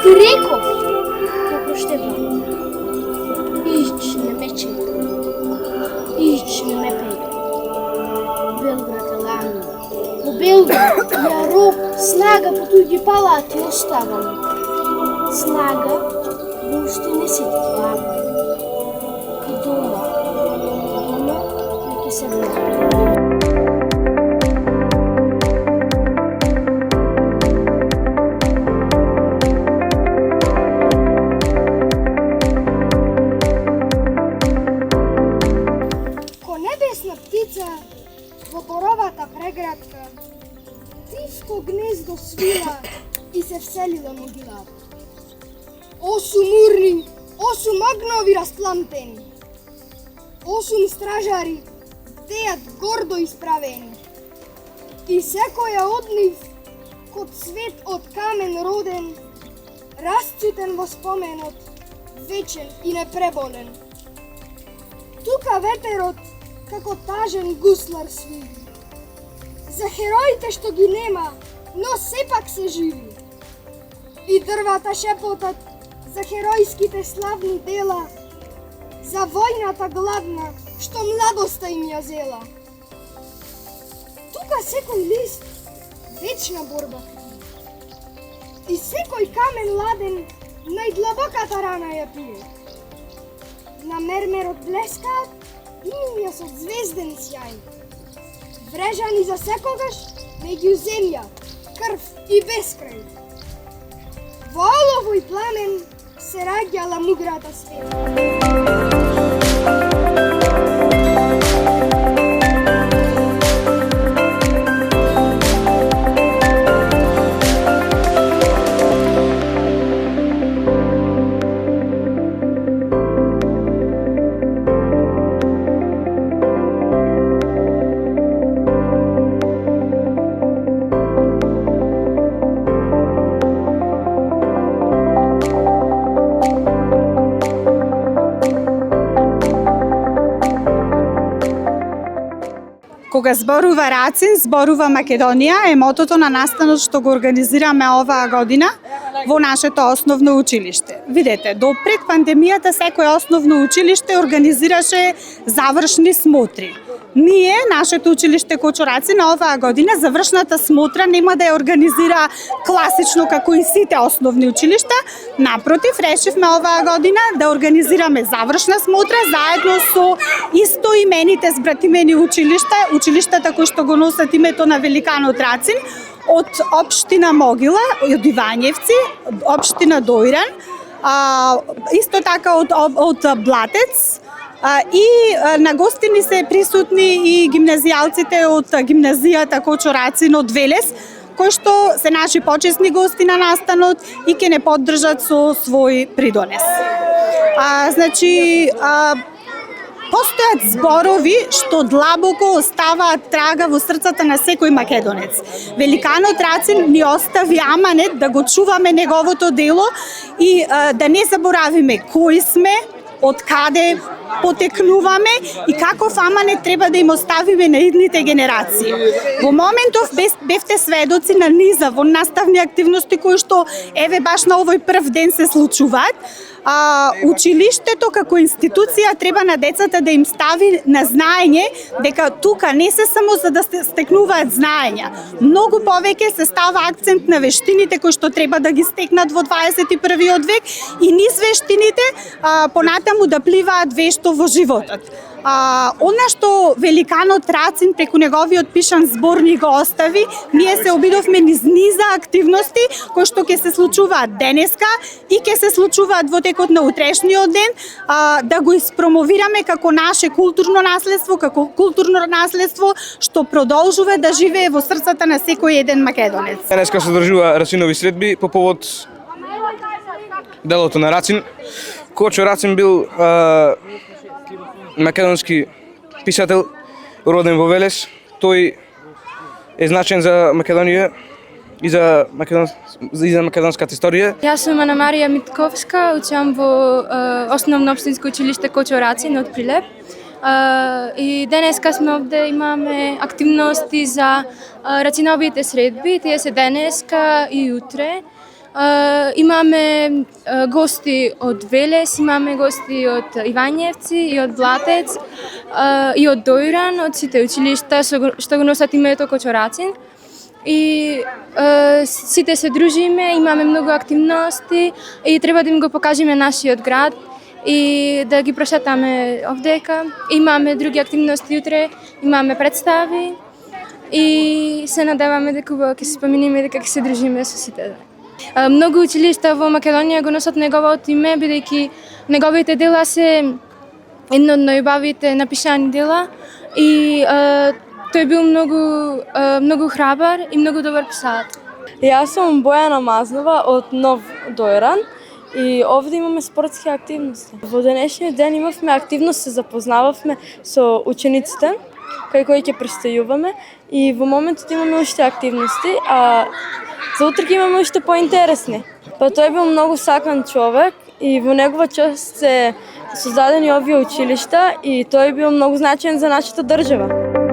Ти реков, како ще бъде. Ич не ме чека, ич не ме пега. Белград е ламно, по Белград ја роб, снага по туѓи палати оставам. Снага, но уште не се ламно. И дома неки се врати. Птица во боровата преградка, тишко гнездо свила и се вселила могилата. Осум урни, осум огнови распламтени, осум стражари дејат гордо исправени. И секоја од нив, код свет од камен роден, расцутен во споменот, вечен и непреболен. Тука ветерот како тажен гуслар свири. За хероите што ги нема, но сепак се живи. И дрвата шепотат за херојските славни дела, за војната гладна што младоста им ја зела. Тука секој лист вечна борба крие. И секој камен ладен најдлабоката рана ја пие. На мермерот блескаат имиња со звезден сјај, врежани за секогаш меѓу земја, крв и бескрај. Во олово и пламен се раѓала мудрата света. Кога зборува Рацин, зборува Македонија е мотото на настанот што го организираме оваа година во нашето основно училиште. Видете, до пред пандемијата секое основно училиште организираше завршни смотри. Ние, нашето училиште Кочо Рацин, оваа година завршната смотра нема да ја организира класично како и сите основни училишта. Напротив, решивме оваа година да организираме завршна смотра заедно со истоимените збратимени училишта, училиштата кои што го носат името на великанот Рацин, од општина Могила, од Ивањевци, општина Дојран, исто така од Блатец, и на гостини се присутни и гимназијалците од гимназијата Кочо Рацин од Велес, кои што се наши почесни гости на настанот и ќе не поддржат со свој придонес. Постојат зборови што длабоко оставаат трага во срцата на секој македонец. Великанот Рацин ни остави аманет да го чуваме неговото дело и да не заборавиме кои сме, од каде потекнуваме и каков аманет треба да им оставиме на идните генерации. Во моментов бевте сведоци на низа во наставни активности кои што еве баш на овој прв ден се случуваат. Училиштето како институција треба на децата да им стави на знаење дека тука не се само за да стекнуваат знаења. Многу повеќе се става акцент на вештините кои што треба да ги стекнат во 21 век и низ вештините понатаму да пливаат вешто во животот. Она што великанот Рацин преку неговиот пишан зборник го остави, ние се обидовме низ низа активности кои што ќе се случуваат денеска и ќе се случуваат во текот на утрешниот ден, да го испромовираме како наше културно наследство што продолжува да живее во срцата на секој еден македонец. Денеска се одржува Рацинови средби по повод делото на Рацин. Кочо Рацин бил македонски писател, роден во Велес. Тој е значен за Македонија и за македонската историја. Јас сум Ана Марија Митковска, учам во Основно општинско училиште Кочо Рацин од Прилеп. И денеска сме овде, имаме активности за Рациновите средби, тие се денеска и утре. Имаме гости од Велес, имаме гости од Ивањевци и од Блатец и од Дојран, од сите училишта што го носат името Кочорацин. И сите се дружиме, имаме многу активности и треба да им го покажеме нашиот град и да ги прошетаме овдека. Имаме други активности утре, имаме представи и се надеваме дека ќе се спомениме дека ќе се дружиме со сите. Многу училишта во Македонија го носат неговото име, бидејќи неговите дела се едно од најубавите напишани дела и тој бил многу храбар и многу добар писател. Јас сум Бојана Мазнова од Нов Дојран и овде имаме спортски активности. Во денешниот ден имавме активност, се запознававме со учениците кај кои ќе пристајуваме и во моментот имаме уште активности, а за утре имаме уште поинтересни. Па тој бил многу сакан човек и во негова чест се создадени овие училишта и тој бил многу значаен за нашата држава.